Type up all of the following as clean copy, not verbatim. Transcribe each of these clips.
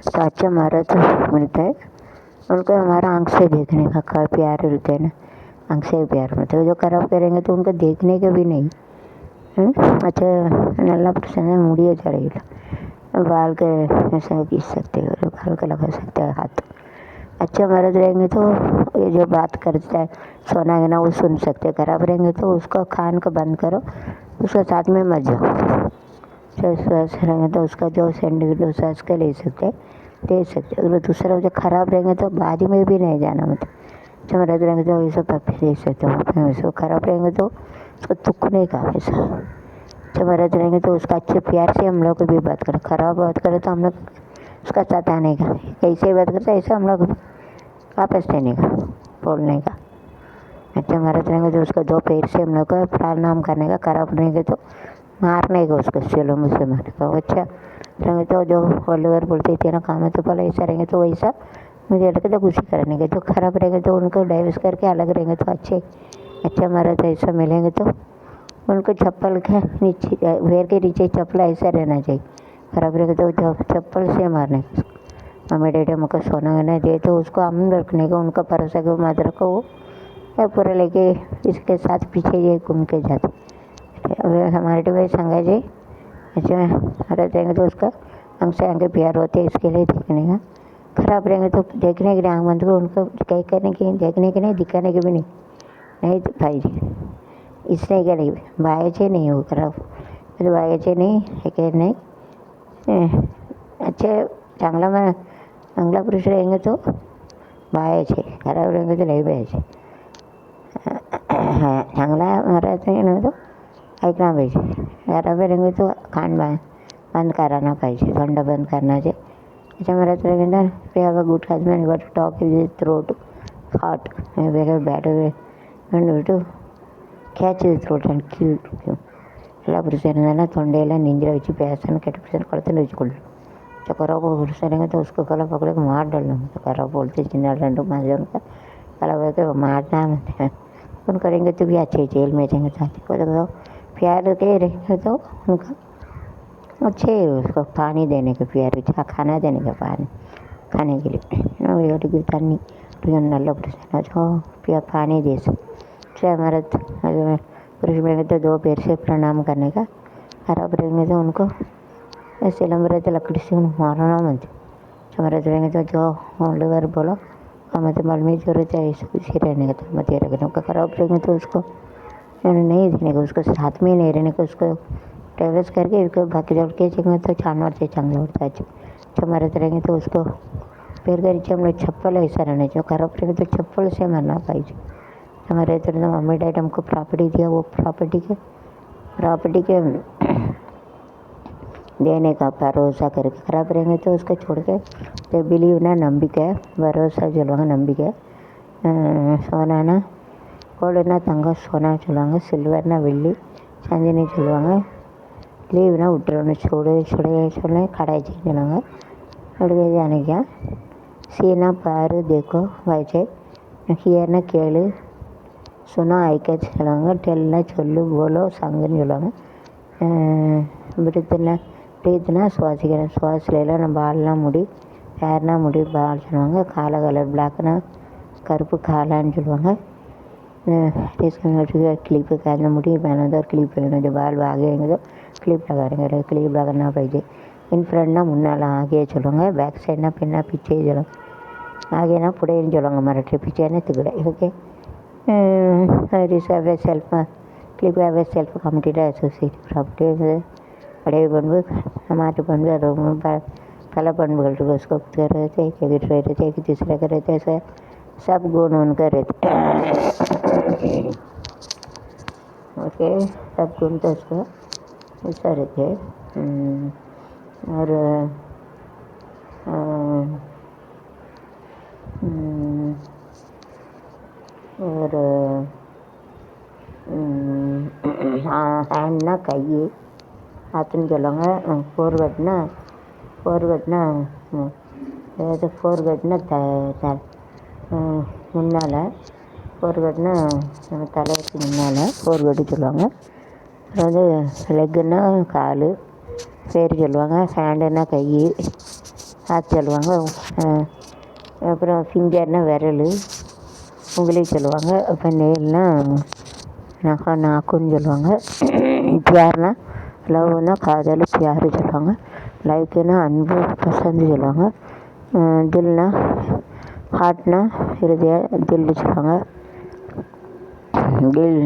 तो अच्छा महाराज मिलता है उनको हमारा आँख से देखने का प्यार मिलता है ना, आँख से प्यार मिलता है। जो खराब करेंगे तो उनको देखने के भी नहीं। अच्छा नल्ला प्रसन्न मुड़िए चढ़ेगा बाल के ऐसा खींच सकते हो, बाल के लगा सकते हैं हाथ। अच्छा मर्द रहेंगे तो ये जो बात करता है सोना है ना वो सुन सकते। खराब रहेंगे तो उसको खान को बंद करो, उसके साथ में मत जाओ। स्वस्थ रहेंगे तो उसका जो सैंडविच सांस के ले सकते दे सकते। अगर दूसरा जो खराब रहेंगे तो बाजू में भी नहीं जाना। मतलब अच्छा मर्द रहेंगे तो वैसे पप्पी दे सकते हो, वैसे खराब रहेंगे तो उसको तुकने का वैसा। अच्छा मर्द रहेंगे तो उसका अच्छे प्यार से हम लोग को भी बात करें। खराब बात करें तो हम लोग उसका साथ आने का, कैसे बात करते ऐसे हम लोग वापस देने का, बोलने का। अच्छा मर्द रहेंगे तो उसको दो पैर से हम लोग को प्रणाम करने का। खराब रहेंगे तो मारने का, उसको चलो मुझसे मारने का। अच्छा रहेंगे तो जो फॉलोअर बोलते थे ना काम तो पहले ऐसा रहेंगे तो वैसा मुझे लगे तो खुशी करने के। जो खराब रहेंगे तो उनको डाइवर्स करके अलग रहेंगे तो अच्छे। अच्छा मर्द ऐसा मिलेंगे तो उनको चप्पल के नीचे पैर के नीचे चप्पल ऐसा रहना चाहिए। खराब रहेगा तो चप्पल से मारने का। मम्मी डैडी हमको सोना नहीं दे तो उसको हम रखने का, उनका भरोसा को मत रखो। वो या पूरा लेके इसके साथ पीछे ये घूम के जाते। अब हमारे तो संगा जी अच्छा रहेंगे तो उसका हमसे आगे प्यार होते हैं, इसके लिए देखने का। खराब रहेंगे तो देखने के लिए आँख बंद करो, उनको कहीं करने की देखने के नहीं, दिखाने के भी नहीं। नहीं तो भाई जी इसने क्या नहीं बायचे नहीं हो खराब तो बायचे नहीं है नहीं। अच्छे चांगला पुरुष रहेंगे तो बायचे, खराब रहेंगे तो नहीं बायचे। चांगला महाराज रहेंगे तो ऐकना पाहिजे, खराब रहेंगे तो कान बंद कराना पाहिजे, थंड बंद करना चाहिए। अच्छा महाराज रहेंगे ना we have a good husband but talk with his throat hot, we have bad way and to catch his throat and kill him. ಎಲ್ಲ ಪುರುಷರನ್ನೆಲ್ಲ ತೊಂಡೆಯೆಲ್ಲ निंद्रा वही पैसा ಕೆಟ್ಟ पैसा ಕೊಡ್ತಾ ನುಚ್ಚಿಕೊಳ್ಳು। खराब पुरुष रहेंगे तो उसको कला पकड़ के मार डालना। तो खराब बोलते चिन्ह डंडू मार उनका कला पकड़ के मारना। उन करेंगे तो भी अच्छे जेल में जाएंगे साथी को। तो प्यार के रहेंगे तो उनका अच्छे उसको पानी देने के, प्यार खाना देने का, पानी खाने के लिए तन्नी नल्ला पुरुष जो पानी दे सकते। हमारा पुरुष रहेंगे तो दो पैर से प्रणाम करने का। खराब रहेंगे तो उनको ऐसे लंबे रहते लकड़ी से मारना मनते। मरद रहेंगे तो जो ओल्डर बोलो हमें तो मल में जरूरत है ऐसे कुछ रहने का तो मत रखने। उनका खराब रहेंगे तो उसको नहीं देने का, उसको साथ में नहीं रहने का, उसको ट्रेवल्स करके उसको बाकी जोड़ के चाहिए तो छान से चांगला होता है। अच्छा मरद रहेंगे तो उसको पैर के नीचे हम लोग चप्पल ऐसा रहना चाहिए। खराब रहेंगे तो चप्पल से मरना पाहिजे। हमारे तो मम्मी डैडी हमको प्रॉपर्टी दिया, वो प्रॉपर्टी के देने का भरोसा करके। खराब रहेंगे तो उसको छोड़ के तो बिलीव ना नंबिके भरोसा சொல்லுவாங்க நம்பிக்கை। சோனானா கோல்டுனா தங்கம், சோனா சொல்லுவாங்க, சில்வர்னா வெள்ளி, சந்தினி சொல்லுவாங்க, லீவ்னா விட்டுறணும், சொல்ல கடாய்ச்சின்னு சொல்லுவாங்க। அப்படி जाने क्या सीना பாரு देखो வாய்ச்சே, ஹியர்னா கேளு, சுனா ஐக்க சொல்லுவாங்க, டெல்னா சொல்லு, போலோ சங்குன்னு சொல்லுவாங்க। பிரீத்னா சுவாசிக்கிறேன், சுவாசிலாம் நம்ம ஆள்லாம் முடி, ஹேர்னா முடி பால் சொல்லுவாங்க। காலை கலர் பிளாக்னா கருப்பு காலான்னு சொல்லுவாங்க। क्लिप करना मुड़ी पहना तो क्लिप पहना, जो बाल आगे आएंगे तो क्लिप लगा रहेंगे। क्लिप लगाना पाहिजे। इन फ्रंट ना मुन्नाला आगे चलूँगा, बैक साइड ना पिन्ना पीछे चलूँगा, आगे ना पुढे चलूँगा, मराठी पीछे ना तिगड़े ओके। सेल्फ क्लिप सेल्फ कमिटेड एसोसिएट प्रॉपर्टी अड़े पண்பு हमारे पண்பு पहला पண்புகள் को उसको रहते एक तीसरे का रहते ऐसे सब गुण उनका रहते ओके। सब गुण तो उसको ऐसा रहते और हैंड ना कई हाथन சொல்லுவாங்க। ஃபோர்வர்ட்னா அதாவது ஃபோர்வர்ட்னா முன்னால், ஃபோர்வர்ட்னா நம்ம தலைக்கு முன்னால் ஃபோர்வர்டு சொல்லுவாங்க। அதாவது லெக்குன்னா கால், பேர் சொல்லுவாங்க। ஹேண்டுன்னா கை, ஹேக் சொல்லுவாங்க. அப்புறம் ஃபிங்கர்னால் விரல், உங்களையும் சொல்லுவாங்க. அப்புறம் நெயில்னால் நாக்குன்னு சொல்லுவாங்க. பியார்னா லவ்னா காதல், பியாரு சொல்லுவாங்க. லைக்குன்னா அன்பு, பசந்து சொல்லுவாங்க. தில்னா ஹார்ட்னா இருதய, தில்லு சொல்லுவாங்க. தில்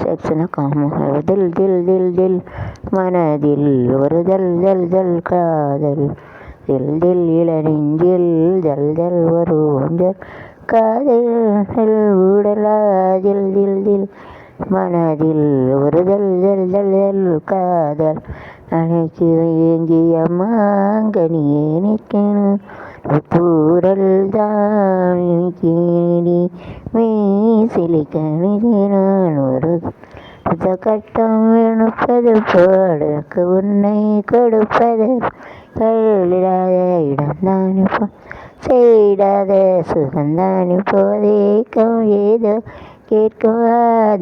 செக்ஸ்னா காமம். தில் தில் தில் தில் மனதில் ஒரு தல் தல் தல் காதல், தில் தில் இளநெஞ்சில் தல் தல் ஒரு ஊஞ்சல் காதல் ஊடலா தில் தில் தில் மனதில் ஒரு தல் தல் தல் தல் காதல் அணைக்கு ஏங்கிய மாங்கனியே நிற்கணும் தூரல் தான் கேடி சிலிக்கணிதான் ஒரு கட்டம் எழுப்பது போடுக்கு உன்னை கொடுப்பது இல்லாத இடம்தான் இப்போ செய்டாத சுகந்தான் இப்போதேக்கம் ஏதோ கேட்கும்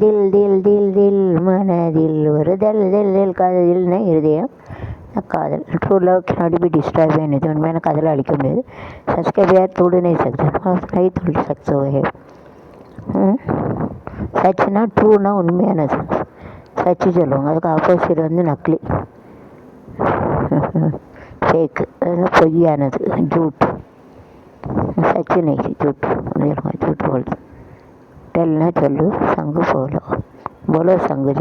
தில் தில் தில் தில் மனதில் ஒரு தல் தல் தல் காதல்னா இருதயம் காதல். True love cannot be destroyed by anything. உண்மையான காதலை அழிக்க முடியாது. சஸ்கபியார் தோடு நெய் சக்தி தோல் சக்ஸ் ஓகே. சச்சுனா ட்ரூனா உண்மையானது, சச்சு சொல்லுவாங்க. அதுக்கு ஆப்போசிட் வந்து நக்லி, ஃபேக்கு, அதெல்லாம் பொய்யானது, ஜூட். சச்சு நெய் ஜூட் ஜூட் போல். டெல்னா சொல்லு, சங்கு போலோ போலோ சங்கு